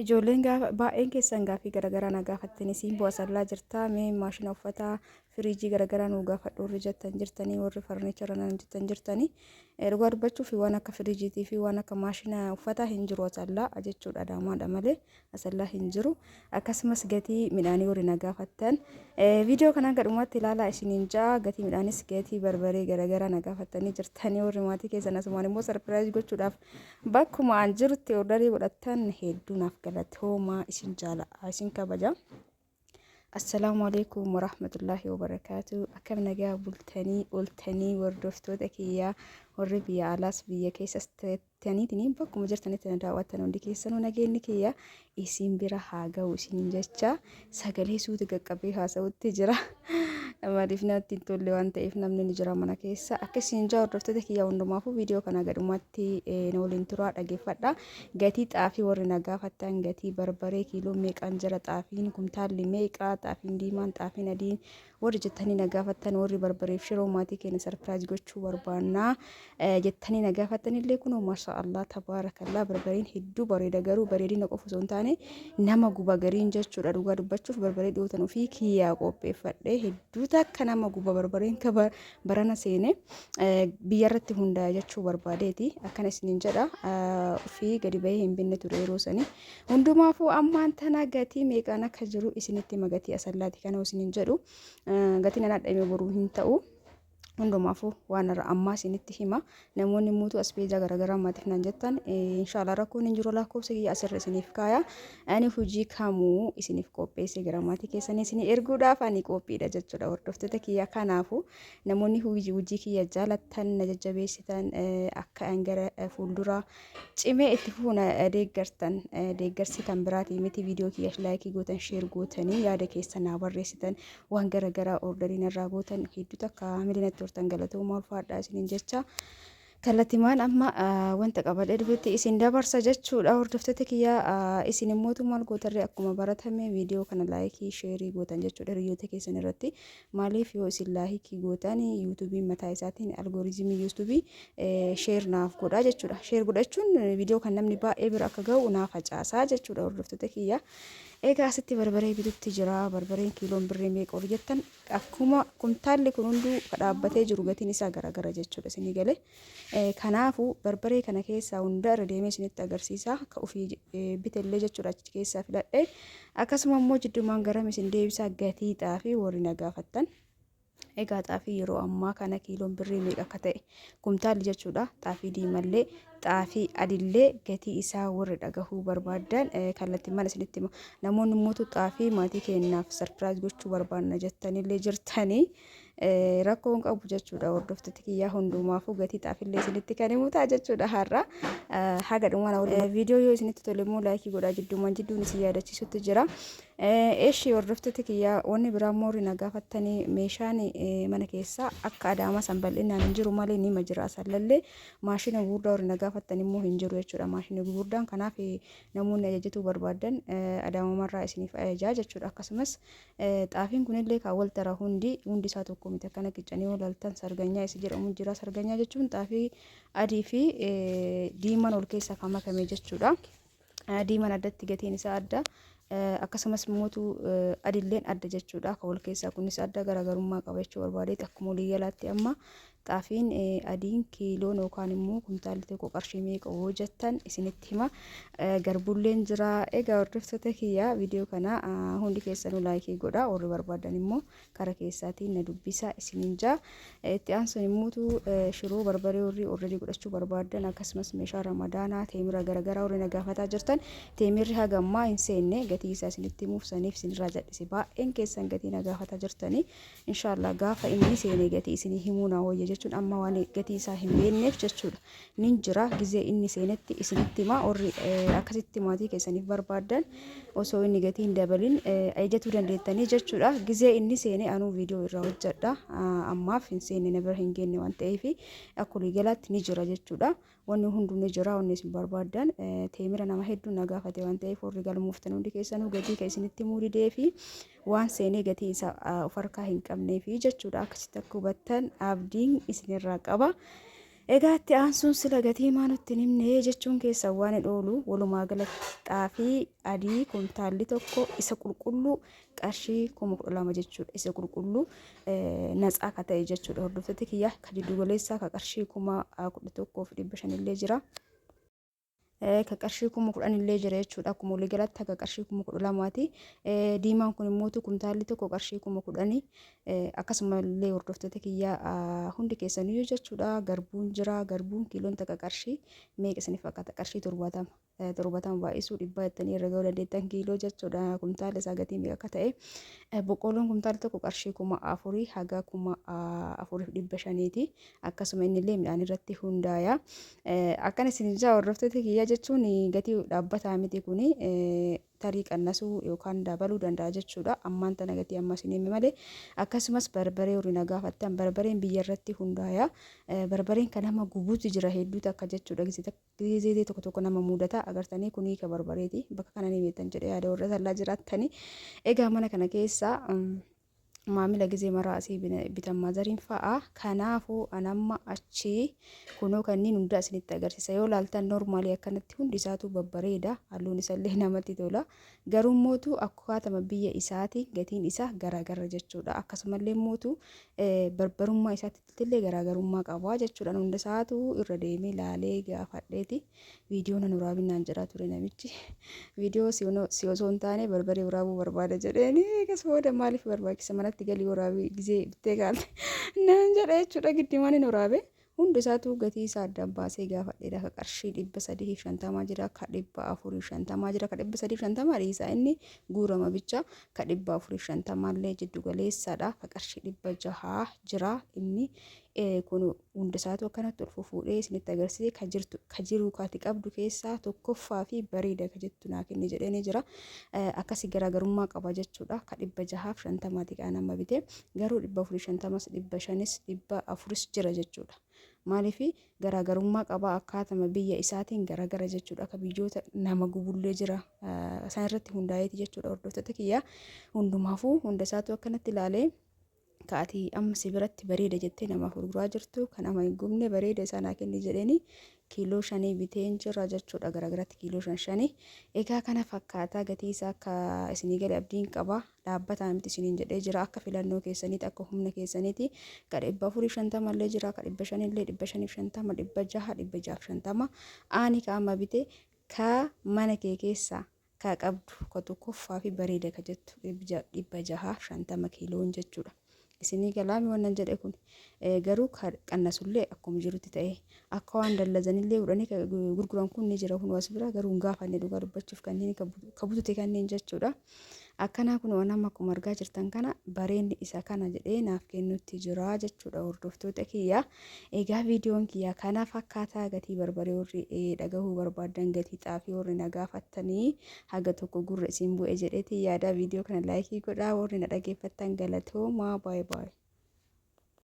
Ijoolleen gaafa baay'een keessan gaaffii garaagaraa na gaafattanii siin bu'aa jirtaa mee maashina uffataa firiijii garaagaraa nu gaafadhu warri jettan jirtanii warri farniichara nan jettan jirtanii dhugaa dubbachuuf waan akka firiijiitii fi waan akka maashina uffataa hin jiru asallaa jechuudha adaamaadha malee asallaa hin jiru akkasumas gatii midhaanii warri na gaafattan viidiyoo kana gadhumatti ilaalaa isiniin ja'a gatii midhaanis gatii barbaree garaagaraa na gaafattanii jirtanii warri maatii keessan asumaan immoo sarpiraayiz gochuudhaaf bakkuma an jirutti ordarii godhattan hedduu naaf galatooma isin jaala'a isin kabaja. Assalaamu alaykum warahmatullahi wabarakatuh. Akkam nagaa bultanii oltanii hordoftoota kiyyaa warri biyya alaas biyya keessas ta'aniitiin bakkuma jirtanitti na daawwattan hundi keessanuu nageenyi kiyya isin bira haa ga'u isiniin jecha sagalee suuta qaqqabee haasa'utti jira. Maaliif natti hin tolle waan ta'eef namni ni jira mana keessa akkasiin jaa hordoftoota kiyya hundumaafuu viidiyoo kana gadhumatti na waliin turaa dhaggeeffadha. Gatii xaafii warri na gaafattan gatii barbaree kiiloo meeqaan jira xaafiin kumtaalli meeqaa xaafiin diimaan xaafiin adiin warri jettanii na gaafattan warri barbareef shiroo maatii keenya sarpiraayiz gochuu barbaannaa jettanii na gaafattan illee kunoo maasha Allah tabaarakallaa barbareen hedduu bareeda garuu bareedina qofa osoo hin taane nama guba gariin jechuudha dhugaa dubbachuuf barbaree dhiyootan ofii kiyyaa qopheeffadhe hedduu takka nama guba barbareen ka barana seene biyya irratti hundaa jechuu barbaadeeti akkana isiniin jedha ofii gadi bahee hin binne ture yeroo sanii hundumaafuu ammaan tana gatii meeqaan akka jiru isinitti magatii asallaati kana isiniin jedhu gatiin ana dhame boruu hin ta'u hundumaafuu waan irra ammaa isinitti hima namoonni muutu asbeeja garaagaraa maatiif nan jettan inshallah rakkoon hin jiru lakkoofsa kiyya asirra isiniif kaaya ani hojii kamuu isiniif qopheesse gara maatii keessanii isinii erguudhaaf ani qophiidha jechuudha hordoftoota kiyya kanaafu namoonni hojii kiyya jaalattan na jajjabeessitan akka an gara fuuldura cimee itti fuuna deeggartan deeggarsi kan biraatii miti viidiyoo kiyya laayikii gootan sheer gootanii yaada keessa naa barreessitan waan garaagaraa orderiin irraa gootan hedduu takka milinatti turtan galatoomaa ulfaadhaa isiniin jecha kallattimaan amma wanta qabadhe dhufetti isin dabarsa jechuudha hordoftoota kiyya isin immoo maal gootarree akkuma baratame viidiyoo kana laayikii sheerii gootan jechuudha hiriyoota keessan irratti maaliif yoo isin laayikii gootan yuutuubiin mataa isaatiin algooriizimii yuutuubii sheer naaf godha jechuudha sheer godhachuun viidiyoo kan namni baay'ee bira akka ga'u naaf facaasaa jechuudha hordoftoota kiyya. Egaa asitti barbaree bitutti jira barbareen kiiloon birrii meeqa ol jettan akkuma kumtaalli kun hunduu dhaabbatee jiru gatiin isaa garaagara jechuudha isinii galee kanaafu barbaree kana keessaa hunda irra deemee isinitti agarsiisa akka ofii bitellee jechuudha achi keessaa filadhe akkasuma immoo jiddumaan garam isin deebisaa gatii xaafii warri na gaafattan. Egaa xaafii yeroo ammaa kana kiiloon birrii meeqa akka ta'e kumtaalli jechuudha xaafii diimallee xaafii adillee gatii isaa warri dhagahuu barbaadan kallattii mana isinitti hima namoonni mootu xaafii maatii keenyaaf sarpiraayiz gochuu barbaanna jettanillee jirtanii rakkoon qabu jechuudha hordoftoota kiyyaa hundumaafuu gatii xaafillee isinitti kan himu ta'a jechuudha har'a haga dhumaan waliin viidiyoo yoo isinitti tole immoo laayikii godhaa jidduumaan jidduun isin yaadachiisutti jira eeshi hordoftoota kiyyaa wanni biraa moorri na gaafattanii meeshaan mana keessaa akka adaamaa san bal'inaan hin jiru malee ni majira asallallee maashina gurguddaa warri na gaafattan immoo hin jiru jechuudha maashina gurguddaan kanaaf namoonni ajajatuu barbaadan adaamumarraa isiniif ajajaa jechuudha akkasumas xaafiin kunillee kaawwal tara hundi isaa tokko miti akkana qicanii walaaltan sarganyaa isa jedhamu jira sarganyaa jechuun xaafii adii fi diimaan ol keessa kan makame jechuudha diimaan addatti gatiin isaa adda akkasumas mootu adilleen adda jechuudha kan wal keessaa kunis adda garaagarummaa qaba jechuu barbaadeet akkuma walii galaatti amma xaafiin adiin kiiloon yookaan immoo kumtaalli tokko qarshii meeqa yoo jettan isinitti hima garbulleen jira egaa hordoftoota kiyyaa viidiyoo kana hundi keessanuu laayikii godha warri barbaadan immoo kara keessaatiin na dubbisa isiniin jaa itti aansuun immoo shiroo barbaree warri orredii godhachuu barbaadan akkasumas meeshaa ramadaanaa teemira garaagaraa warri na gaafataa jirtan teemirri hagammaa hin seenne gatii isaa isinitti himuuf saniif isinirraa jal'ise baay'een keessan gatii na gaafataa jirtanii inshallah gaafa inni seene gatii isinii himuu na wayya jechuun amma waan gatii isaa hin beekneef jechuudha nin jira gizee inni seenetti isinitti hima warri akkasitti maatii keessaniif barbaadan osoo inni gatii hin dabalin ajajatuu dandeettanii jechuudha gizee inni seene anuu viidiyoo irraa hojjedha ammaaf hin seenne na bira hin geenne waan ta'eef akkuma galaatti ni jira jechuudha wanni hunduu ni jira wanni isin barbaadan teemira nama hedduu na gaafate waan ta'eef warri galmuuftan hundi keessanuu gatii kan isinitti himuu didee fi waan seenee gatii isaa of harkaa hin qabneef jechuudha akkasitti akka hubattan abdiin isinirraa qaba Egaa itti aansuun sila gatii maa nutti himne jechuun keessa waan oolu walumaa galatti xaafii adii kuntaalli tokko isa qulqulluu qarshii 12,000 jechuudha. Isa qulqulluu natsaa akka ta'e jechuudha. Hordoftoota kiyyaa kan jiddu galeessaa kan qarshii 11,500 illee jira. Ka qarshii 10,000 illee jira jechuudha. Akkuma walii galatti akka qarshii 12,000ti. Diimaan kun immoo kuntaalli tokko qarshii 10,000 akkasuma illee hordoftoota kiyyaa hundi keessaniyyuu jechuudha. Garbuun jira. Garbuun kiiloon takka qarshii meeqa isiniif fakkaata? Qarshii 70. 70 baay'isuu dhibbaa jettanii irra ga'uu dandeettan kiiloo jechuudha. Kuntaala isaa gatii meeqa akka ta'e. Boqqoolloon kuntaalli tokko qarshii 4,000 haga 4,500ti. Akkasuma inni illee midhaan irratti hundaaya. Akkana isin ijaa hordoftoota kiyyaa jechuun gatii dhaabbataa miti kuni tarii qannasuu yookaan dabaluu danda'a jechuudha. Ammaan tana gatii amma isin hime malee akkasumas barbaree horii na gaafattan barbareen biyya irratti hundaaya. Barbareen kan nama gubuutu jira hedduutu akka jechuudha. Gizee tokko tokko nama mudata agartanii kuni ka barbareeti bakka kana ni beektan jedhee yaada warra sallaa jiraattanii. Egaa mana kana keessa maamila gizee maraa asii bitan maazariin fa'aa. Kanaafuu anamma achii kunoo kanneen hundaa isinitti agarsiisa. Yoo laaltan noormaalii akkanatti hundi isaatu babbareeda. Halluun isaallee namatti tola. Garuu mootu akkaatama biyya isaati gatiin isaa garaagara jechuudha. Akkasumallee mootu barbarummaa isaatti illee garaagarummaa qaba jechuudha. Hunda isaatu irra deemee laalee gaafadheeti. Viidiyoo nan waraabinaan jira ture namichi. Viidiyoo si osoo hin taane barbaree waraabuu barbaada jedheeni eegas booda maaliif barbaachisa manatti galii waraabee gizee bittee gaalte naan jedha jechuudha. Giddimaan hin waraabe hundi isaatu gatii isaa addaan baasee gaafadheedha. Ka qarshii 350 jira, ka 450 jira, ka 350 dhiisaa inni guurama bicha, ka 450 illee jiddu galeessadha. Ka qarshii 600 jira inni kun hundi isaatu akkanatti ol fuudhee isinitti agarsiise ka jiru kaati qabdu keessaa tokkoffaa fi bareeda ka jettu naa kenni jedhanii jira. Akkasii garaagarummaa qaba jechuudha. Ka 650 kan nama bite garuu 450 500 jira jechuudha. Maaliif garaagarummaa qaba akkaatama biyya isaatiin garaagara jechuudha. Ka biyyoota nama gubullee jira isaan irratti hundaa'eeti jechuudha. Hordoftoota kiyyaa hundumaafuu hunda isaatu akkanatti ilaalee kaatii amma si biratti bareeda jettee namaaf gurguraa jirtu kan nama hin gubne bareeda isaa kenni jedheeni kiiloo 5 biteen jira jechuudha. Garaagaratti kiiloo 5. Egaa kana fakkaataa gatii isaa akka isinii galee abdiin qaba. Dhaabbataa miti isiniin jedhee jira. Akka filannoo keessaniiti akka humna keessaniiti. Ka 450 illee jira. Ka 500 illee 550 600 650 ani ka amma bite ka mana kee keessaa ka qabdu ka tokkoffaa fi bareeda ka jettu 650 kiiloon jechuudha. Isinii galaami wannan jedhe kun garuu qannasullee akkuma jirutti ta'e akka waan dallazanillee godhanii gurguran kun ni jira kun was bira garuu hin gaafanne dhugaa dubbachuuf kanneen ka butute kanneen jechuudha. Akkanaa kun waan amma akkuma argaa jirtan kana bareenni isa kana jedhee naaf kennutti jira jechuudha. Hordoftoota kiyyaa egaa viidiyoon kiyyaa kana fakkaataa gatii barbaree warri dhagahuu barbaadan gatii xaafii warri na gaafattanii haga tokko gurra isin bu'e jedheeti yaada. Viidiyoo kana laayikii godhaa warri na dhageeffattan galatoomaa baay'ee baay'ee.